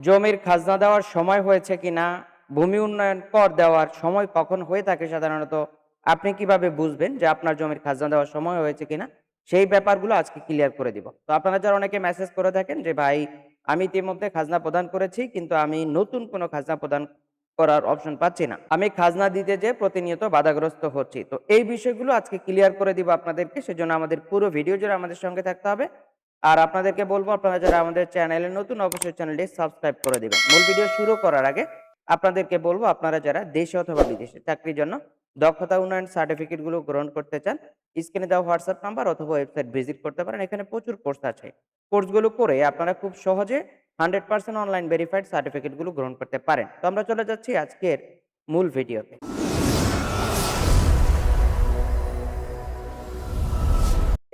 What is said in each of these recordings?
জমির খাজনা দেওয়ার সময় হয়েছে কিনা, ভূমি উন্নয়ন কর দেওয়ার সময় কখন হয়ে থাকে সাধারণত, আপনি কিভাবে বুঝবেন যে আপনার জমির খাজনা দেওয়ার সময় হয়েছে কিনা, সেই ব্যাপারগুলো আজকে ক্লিয়ার করে দিব। তো আপনারা যারা অনেকে মেসেজ করে থাকেন যে ভাই আমি ইতিমধ্যে খাজনা প্রদান করেছি কিন্তু আমি নতুন কোনো খাজনা প্রদান করার অপশন পাচ্ছি না, আমি খাজনা দিতে যে প্রতিনিয়ত বাধাগ্রস্ত হচ্ছি, তো এই বিষয়গুলো আজকে ক্লিয়ার করে দিব আপনাদেরকে। সেজন্য আমাদের পুরো ভিডিও জুড়ে আমাদের সঙ্গে থাকতে হবে। আর আপনাদেরকে বলবো আপনারা যারা আমাদের চ্যানেলে নতুন অবশ্যই চ্যানেলটি সাবস্ক্রাইব করে দিবেন। মূল ভিডিও শুরু করার আগে আপনাদেরকে বলবো আপনারা যারা দেশে অথবা বিদেশে চাকরির জন্য দক্ষতা উন্নয়ন সার্টিফিকেট গুলো গ্রহণ করতে চান, স্ক্রিনে দেওয়া হোয়াটসঅ্যাপ নাম্বার অথবা ওয়েবসাইট ভিজিট করতে পারেন। এখানে প্রচুর কোর্স আছে, কোর্সগুলো করে আপনারা খুব সহজে 100% অনলাইন ভেরিফাইড সার্টিফিকেট গুলো গ্রহণ করতে পারেন। তো আমরা চলে যাচ্ছি আজকের মূল ভিডিওতে।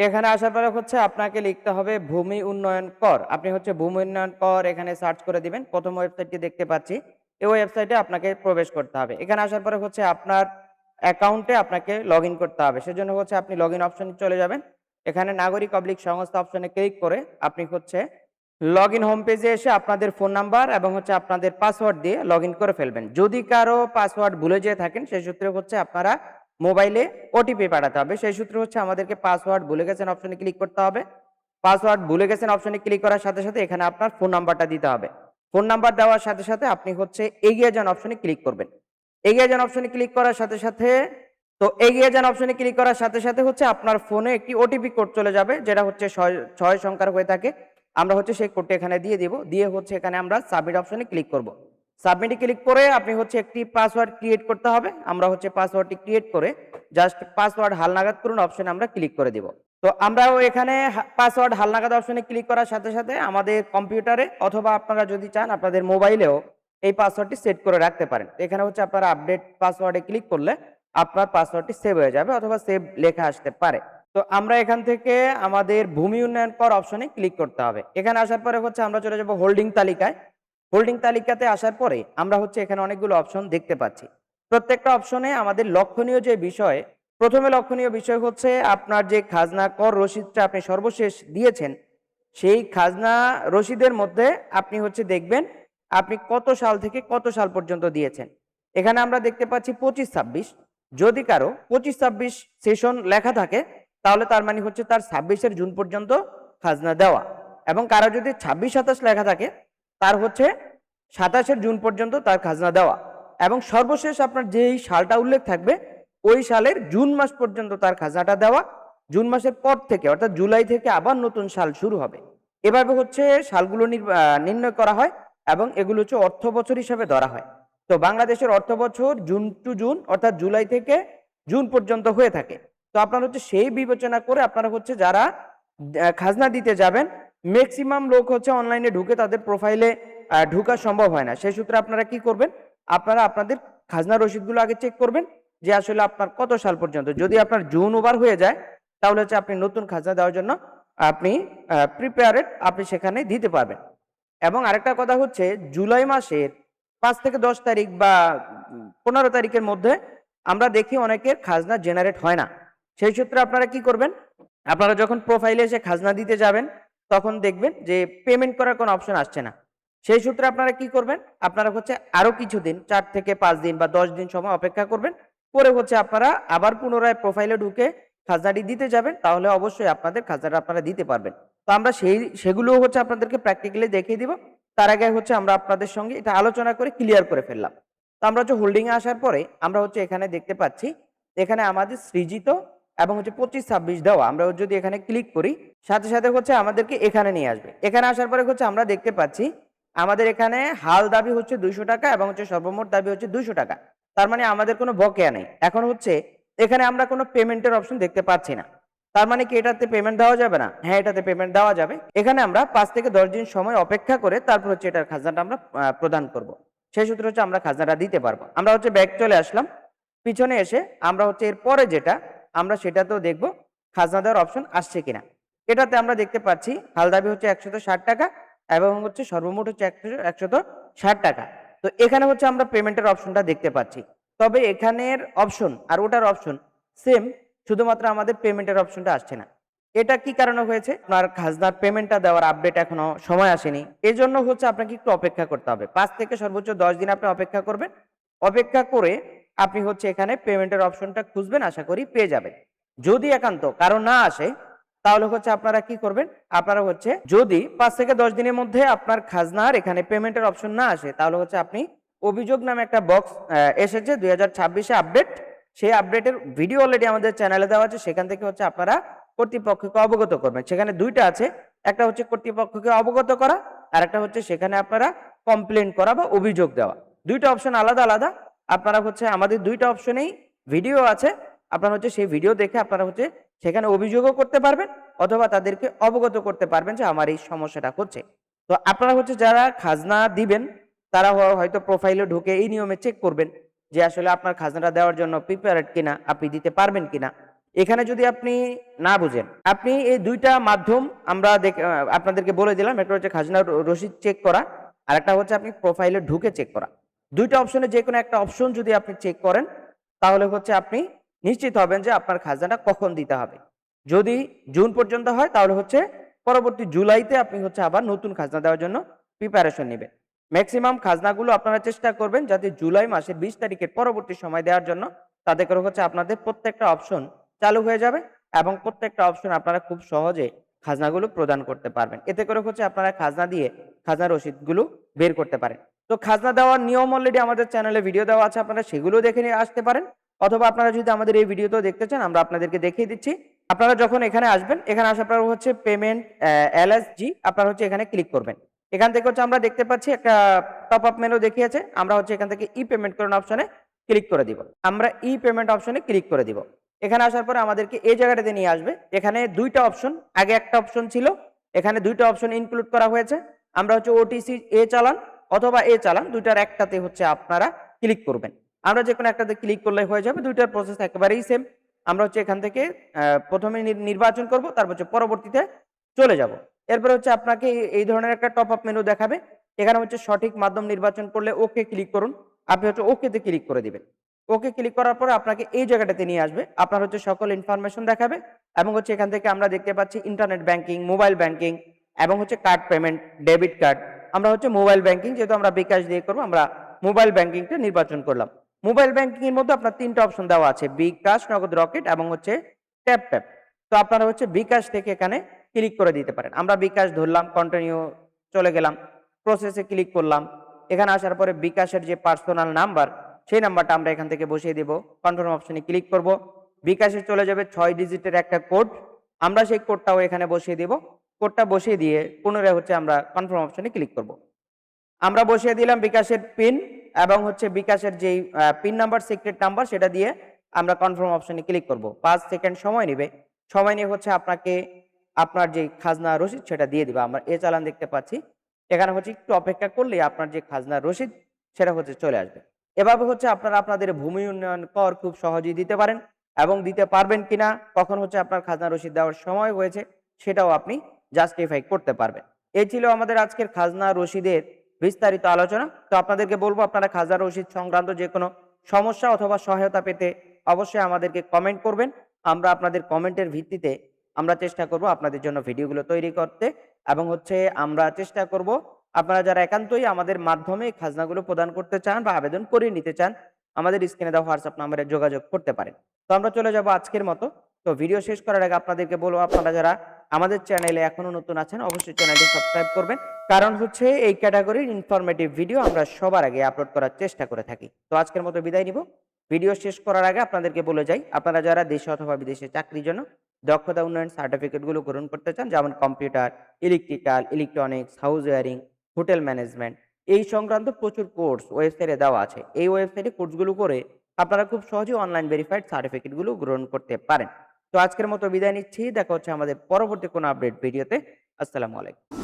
এখানে আসার পরে হচ্ছে আপনাকে লিখতে হবে ভূমি উন্নয়ন কর। আপনি হচ্ছে ভূমি উন্নয়ন কর এখানে সার্চ করে দিবেন। প্রথম ওয়েবসাইটটি দেখতে পাচ্ছি, এই ওয়েবসাইটে আপনাকে প্রবেশ করতে হবে। এখানে আসার পরে হচ্ছে আপনার অ্যাকাউন্টে আপনাকে লগ ইন করতে হবে। সেজন্য হচ্ছে আপনি লগ ইন অপশনে চলে যাবেন। এখানে নাগরিক পাবলিক সংস্থা অপশনে ক্লিক করে আপনি হচ্ছে লগ ইন হোম পেজে এসে আপনাদের ফোন নাম্বার এবং হচ্ছে আপনাদের পাসওয়ার্ড দিয়ে লগ ইন করে ফেলবেন। যদি কারো পাসওয়ার্ড ভুলে যেয়ে থাকেন সেই সূত্রে হচ্ছে আপনারা মোবাইলে ওটিপি পাঠাতে হবে। সেই সূত্রে হচ্ছে আমাদেরকে পাসওয়ার্ড ভুলে গেছেন অপশনে ক্লিক করতে হবে। পাসওয়ার্ড ভুলে গেছেন অপশনে ক্লিক করার সাথে সাথে এখানে আপনার ফোন নাম্বারটা দিতে হবে। ফোন নাম্বার দেওয়ার সাথে সাথে আপনি হচ্ছে এগিয়ে যান অপশনে ক্লিক করবেন। এগিয়ে যান অপশনে ক্লিক করার সাথে সাথে এগিয়ে যান অপশনে ক্লিক করার সাথে সাথে হচ্ছে আপনার ফোনে একটি ওটিপি কোড চলে যাবে, যেটা হচ্ছে 6 সংখ্যার হয়ে থাকে। আমরা হচ্ছে সেই কোডটা এখানে দিয়ে দিব। দিয়ে হচ্ছে এখানে আমরা সাবমিট অপশনে ক্লিক করব। সাবমিটে ক্লিক করে আপনি হচ্ছে একটি পাসওয়ার্ড ক্রিয়েট করতে হবে। আমরা হচ্ছে পাসওয়ার্ডটি ক্রিয়েট করে জাস্ট পাসওয়ার্ড হালনাগাদ করুন অপশনে আমরা ক্লিক করে দিব। তো আমরাও এখানে পাসওয়ার্ড হালনাগাদ অপশনে ক্লিক করার সাথে সাথে আমাদের কম্পিউটারে অথবা আপনারা যদি চান আপনাদের মোবাইলেও এই পাসওয়ার্ডটি সেট করে রাখতে পারেন। এখানে হচ্ছে আপনারা আপডেট পাসওয়ার্ডে ক্লিক করলে আপনার পাসওয়ার্ডটি সেভ হয়ে যাবে অথবা সেভ লেখা আসতে পারে। তো আমরা এখান থেকে আমাদের ভূমি উন্নয়ন কর অপশনে ক্লিক করতে হবে। এখানে আসার পরে হচ্ছে আমরা চলে যাব হোল্ডিং তালিকায়। হোল্ডিং তালিকাতে আসার পরে আমরা হচ্ছে এখানে অনেকগুলো অপশন দেখতে পাচ্ছি। প্রত্যেকটা অপশনে আমাদের লক্ষণীয় যে বিষয়, প্রথমে লক্ষণীয় বিষয় হচ্ছে আপনার যে খাজনা কর রসিদটা আপনি সর্বশেষ দিয়েছেন, সেই খাজনা রসিদের মধ্যে আপনি হচ্ছে দেখবেন আপনি কত সাল থেকে কত সাল পর্যন্ত দিয়েছেন। এখানে আমরা দেখতে পাচ্ছি 25-26। যদি কারো 25-26 সেশন লেখা থাকে তাহলে তার মানে হচ্ছে তার 26-এর জুন পর্যন্ত খাজনা দেওয়া, এবং কারো যদি 26-27 লেখা থাকে তার হচ্ছে 27-এর জুন পর্যন্ত তার খাজনা দেওয়া, এবং সর্বশেষ আপনার যেই সালটা উল্লেখ থাকবে ওই সালের জুন মাস পর্যন্ত তার খাজনাটা দেওয়া। জুন মাসের পর থেকে অর্থাৎ জুলাই থেকে আবার নতুন সাল শুরু হবে। এভাবে হচ্ছে সালগুলো নির্ণয় করা হয় এবং এগুলো হচ্ছে অর্থ বছর হিসাবে ধরা হয়। তো বাংলাদেশের অর্থ বছর জুন টু জুন অর্থাৎ জুলাই থেকে জুন পর্যন্ত হয়ে থাকে। তো আপনারা হচ্ছে সেই বিবেচনা করে আপনারা হচ্ছে যারা খাজনা দিতে যাবেন, ম্যাক্সিমাম লোক হচ্ছে অনলাইনে ঢুকে তাদের প্রোফাইলে ঢোকা সম্ভব হয় না। সেই সূত্রে আপনারা কি করবেন, আপনারা আপনাদের খাজনা রসিদগুলো আগে চেক করবেন যে আসলে আপনার কত সাল পর্যন্ত। যদি আপনার জুন ওভার হয়ে যায় তাহলে হচ্ছে আপনি নতুন খাজনা দেওয়ার জন্য আপনি প্রিপেয়ারেড আপনি সেখানে দিতে পারবেন। এবং আরেকটা কথা হচ্ছে জুলাই মাসের 5 থেকে 10 তারিখ বা 15 তারিখের মধ্যে আমরা দেখি অনেকের খাজনা জেনারেট হয় না। সেই সূত্রে আপনারা কি করবেন, আপনারা যখন প্রোফাইলে এসে খাজনা দিতে যাবেন তখন দেখবেন যে পেমেন্ট করার কোনো অপশন আসছে না। সেই সূত্রে আপনারা কি করবেন, আপনারা হচ্ছে আরো কিছুদিন 4 থেকে 5 দিন বা 10 দিন সময় অপেক্ষা করবেন। পরে হচ্ছে আপনারা আবার পুনরায় প্রোফাইলে ঢুকে খাজনাটি দিতে যাবেন, তাহলে অবশ্যই আপনাদের খাজনাটা আপনারা দিতে পারবেন। তো আমরা সেগুলো হচ্ছে আপনাদেরকে প্র্যাকটিক্যালি দেখিয়ে দিব। তার আগে হচ্ছে আমরা আপনাদের সঙ্গে এটা আলোচনা করে ক্লিয়ার করে ফেললাম। তো আমরা হচ্ছে হোল্ডিং এ আসার পরে আমরা হচ্ছে এখানে দেখতে পাচ্ছি এখানে আমাদের সৃজিত এবং হচ্ছে 25-26 দেওয়া। আমরা যদি এখানে ক্লিক করি সাথে সাথে হচ্ছে আমাদেরকে এখানে নিয়ে আসবে। এখানে আসার পরে হচ্ছে আমরা দেখতে পাচ্ছি আমাদের এখানে হাল দাবি হচ্ছে 200 টাকা এবং হচ্ছে সর্বমোট দাবি হচ্ছে 200 টাকা। তার মানে আমাদের কোনো বকেয়া নেই। এখন হচ্ছে এখানে আমরা কোনো পেমেন্টের অপশন দেখতে পাচ্ছি না। তার মানে কি এটাতে পেমেন্ট দেওয়া যাবে না? হ্যাঁ, এটাতে পেমেন্ট দেওয়া যাবে। এখানে আমরা 5 থেকে 10 দিন সময় অপেক্ষা করে তারপর হচ্ছে এটার খাজনাটা আমরা প্রদান করব। সেই সূত্রে হচ্ছে আমরা খাজনাটা দিতে পারবো। আমরা হচ্ছে ব্যাক চলে আসলাম, পিছনে এসে আমরা হচ্ছে এর পরে যেটা আমরা সেটাতেও দেখব খাজনা দেওয়ার অপশন আসছে কিনা। এটাতে আমরা দেখতে পাচ্ছি হাল দাবি হচ্ছে 160 টাকা এবং হচ্ছে সর্বমোট হচ্ছে 160 টাকা। তো এখানে হচ্ছে আমরা পেমেন্টের অপশনটা দেখতে পাচ্ছি। তবে এখানের অপশন আর ওটার অপশন সেম, শুধুমাত্র আমাদের পেমেন্টের অপশনটা আসছে না। এটা কি কারণে হয়েছে? আপনার খাজনার পেমেন্টটা দেওয়ার আপডেট এখনো সময় আসেনি। এজন্য হচ্ছে আপনাকে একটু অপেক্ষা করতে হবে। ৫ থেকে সর্বোচ্চ ১০ দিন আপনি অপেক্ষা করবেন। অপেক্ষা করে আপনি হচ্ছে এখানে পেমেন্টের অপশনটা খুঁজবেন, আশা করি পেয়ে যাবেন। যদি একান্ত কারো না আসে, তাহলে হচ্ছে আপনারা কি করবেন? আপনারা হচ্ছে যদি ৫ থেকে ১০ দিনের মধ্যে আপনার খাজনার এখানে পেমেন্টের অপশন না আসে, তাহলে হচ্ছে আপনি অভিযোগ নামে একটা বক্স এসেছে ২০২৬ এ আপডেট। সেই আপডেটের ভিডিও অলরেডি আমাদের চ্যানেলে দেওয়া আছে। সেখান থেকে হচ্ছে আপনারা কর্তৃপক্ষকে অবগত করবেন। সেখানে ২ টা আছে। একটা হচ্ছে কর্তৃপক্ষকে অবগত করা, আরেকটা হচ্ছে সেখানে আপনারা কমপ্লেইন করা বা অভিযোগ দেওয়া। ২ টা অপশন আলাদা, আলাদা। আপনারা হচ্ছে আমাদের ২ টা অপশনেই ভিডিও আছে। আপনারা হচ্ছে সেই ভিডিও দেখে আপনারা হচ্ছে সেখানে অভিযোগও করতে পারবেন অথবা তাদেরকে অবগত করতে পারবেন যে আমার এই সমস্যাটা হচ্ছে। তো আপনারা হচ্ছে যারা খাজনা দিবেন তারা হয়তো প্রোফাইলে ঢুকে এই নিয়মে চেক করবেন যে আসলে আপনার খাজনাটা দেওয়ার জন্য প্রিপেয়ার্ড কিনা, আপনি দিতে পারবেন কিনা। এখানে যদি আপনি না বুঝেন, আপনি এই ২ টা মাধ্যম আমরা আপনাদেরকে বলে দিলাম। একটা হচ্ছে খাজনার রসিদ চেক করা, আরেকটা হচ্ছে আপনি প্রোফাইলে ঢুকে চেক করা। ২ টা অপশনে যেকোনো একটা অপশন যদি আপনি চেক করেন, তাহলে হচ্ছে আপনি নিশ্চিত হবেন যে আপনার খাজনাটা কখন দিতে হবে। যদি জুন পর্যন্ত হয় তাহলে হচ্ছে পরবর্তী জুলাইতে আপনি হচ্ছে আবার নতুন খাজনা দেওয়ার জন্য প্রিপারেশন নিবেন। ম্যাক্সিমাম খাজনাগুলো আপনারা চেষ্টা করবেন যাতে জুলাই মাসের ২০ তারিখের পরবর্তী সময় দেওয়ার জন্য। তাতে করে হচ্ছে আপনাদের প্রত্যেকটা অপশন চালু হয়ে যাবে এবং প্রত্যেকটা অপশন আপনারা খুব সহজে খাজনাগুলো প্রদান করতে পারবেন। এতে করে হচ্ছে আপনারা খাজনা দিয়ে খাজনার রসিদগুলো বের করতে পারেন। তো খাজনা দেওয়ার নিয়ম অলরেডি আমাদের চ্যানেলে ভিডিও দেওয়া আছে, আপনারা সেগুলো দেখে নিয়ে আসতে পারেন। অথবা আপনারা যদি আমাদের এই ভিডিওতেও দেখতে চান, আমরা আপনাদেরকে দেখিয়ে দিচ্ছি। আপনারা যখন এখানে আসবেন, এখানে আসার পর হচ্ছে পেমেন্ট এলএসজি আপনারা হচ্ছে এখানে ক্লিক করবেন। এখান থেকে হচ্ছে আমরা দেখতে পাচ্ছি একটা টপ আপ মেনু দেখিয়েছে। আমরা হচ্ছে এখান থেকে ই পেমেন্ট করুন অপশনে ক্লিক করে দিব। আমরা ই পেমেন্ট অপশনে ক্লিক করে দিব। এখানে আসার পরে আমাদেরকে এই জায়গাটাতে নিয়ে আসবে। এখানে ২ টা অপশন, আগে একটা অপশন ছিল, এখানে ২ টা অপশন ইনক্লুড করা হয়েছে। আমরা হচ্ছে ওটিসি এ চালান অথবা এ চালান, ২ টার একটাতে হচ্ছে আপনারা ক্লিক করবেন। আমরা যেকোনো একটাতে ক্লিক করলে হয়ে যাবে। ২ টার প্রসেস একেবারেই সেম। আমরা হচ্ছে এখান থেকে প্রথমে নির্বাচন করব, তারপর হচ্ছে পরবর্তীতে চলে যাব। এরপরে হচ্ছে আপনাকে এই ধরনের একটা টপ আপ মেনু দেখাবে। এখানে হচ্ছে সঠিক মাধ্যম নির্বাচন করলে ওকে ক্লিক করুন। আপনি হচ্ছে ওকেতে ক্লিক করে দিবেন। ওকে ক্লিক করার পরে আপনাকে এই জায়গাটাতে নিয়ে আসবে। আপনার হচ্ছে সকল ইনফরমেশন দেখাবে এবং হচ্ছে এখান থেকে আমরা দেখতে পাচ্ছি ইন্টারনেট ব্যাংকিং, মোবাইল ব্যাংকিং এবং হচ্ছে কার্ড পেমেন্ট, ডেবিট কার্ড। আমরা হচ্ছে মোবাইল ব্যাংকিং, যেহেতু আমরা বিকাশ দিয়ে করব, আমরা মোবাইল ব্যাংকিংটা নির্বাচন করলাম। মোবাইল ব্যাংকিং এর মধ্যে আপনার ৩ টা অপশন দেওয়া আছে, বিকাশ, নগদ, রকেট এবং হচ্ছে ট্যাপ ট্যাপ। তো আপনারা হচ্ছে বিকাশ থেকে এখানে ক্লিক করে দিতে পারেন। আমরা বিকাশ ধরলাম, কন্টিনিউ চলে গেলাম, প্রসেসে ক্লিক করলাম। এখানে আসার পরে বিকাশের যে পার্সোনাল নাম্বার, সেই নাম্বারটা আমরা এখান থেকে বসিয়ে দেব। কনফার্ম অপশনে ক্লিক করব। বিকাশে চলে যাবে ৬ ডিজিটের একটা কোড। আমরা সেই কোডটাও এখানে বসিয়ে দেব। কোডটা বসিয়ে দিয়ে পুনরায় হচ্ছে আমরা কনফার্ম অপশনে ক্লিক করব। আমরা বসিয়ে দিলাম বিকাশের পিন এবং হচ্ছে বিকাশের যেই পিন নাম্বার, সিক্রেট নাম্বার, সেটা দিয়ে আমরা কনফার্ম অপশনে ক্লিক করব। ৫ সেকেন্ড সময় নেবে। সময় নিয়ে হচ্ছে আপনাকে আপনার যে খাজনা রসিদ সেটা দিয়ে দিবে। আমরা এ চালান দেখতে পাচ্ছি। এখানে হচ্ছে একটু অপেক্ষা করলেই আপনার যে খাজনা রসিদ সেটা হচ্ছে চলে আসবে। এভাবে হচ্ছে আপনারা আপনাদের ভূমি উন্নয়ন কর খুব সহজেই দিতে পারেন এবং দিতে পারবেন কিনা, কখন হচ্ছে আপনার খাজনা রসিদ দেওয়ার সময় হয়েছে সেটাও আপনি জাস্টিফাই করতে পারবেন। এই ছিল আমাদের আজকের খাজনা রসিদের বিস্তারিত আলোচনা। তো আপনাদেরকে বলবো, আপনারা খাজনা রসিদ সংক্রান্ত যে কোনো সমস্যা অথবা সহায়তা পেতে অবশ্যই আমাদেরকে কমেন্ট করবেন। আমরা আপনাদের কমেন্টের ভিত্তিতে আমরা চেষ্টা করব আপনাদের জন্য ভিডিওগুলো তৈরি করতে এবং হচ্ছে আমরা চেষ্টা করব আপনারা যারা একান্তই আমাদের মাধ্যমে খাজনাগুলো প্রদান করতে চান বা আবেদন করে নিতে চান, আমাদের স্ক্রিনে দেওয়া হোয়াটসঅ্যাপ নম্বরে যোগাযোগ করতে পারেন। তো আমরা চলে যাব আজকের মতো। তো ভিডিও শেষ করার আগে আপনাদেরকে বলবো, আপনারা যারা আমাদের চ্যানেলে এখনো নতুন আছেন অবশ্যই চ্যানেলটি সাবস্ক্রাইব করবেন। কারণ হচ্ছে এই ক্যাটাগরির ইনফরমেটিভ ভিডিও আমরা সবার আগে আপলোড করার চেষ্টা করে থাকি। তো আজকের মতো বিদায় নিব। ভিডিও শেষ করার আগে আপনাদেরকে বলে যাই, আপনারা যারা দেশে অথবা বিদেশে চাকরির জন্য দক্ষতা উন্নয়ন সার্টিফিকেটগুলো গ্রহণ করতে চান, যেমন computer, electrical, electronics, house wiring, hotel management, এই সংক্রান্ত প্রচুর কোর্স ওয়েবসাইটে দেওয়া আছে। এই ওয়েবসাইটে কোর্সগুলো করে আপনারা খুব সহজেই অনলাইন ভেরিফাইড সার্টিফিকেটগুলো গ্রহণ করতে পারেন। তো আজকের মতো বিদায় নিচ্ছি। দেখা হচ্ছে আমাদের পরবর্তী কোনো আপডেট ভিডিওতে। আসসালামু আলাইকুম।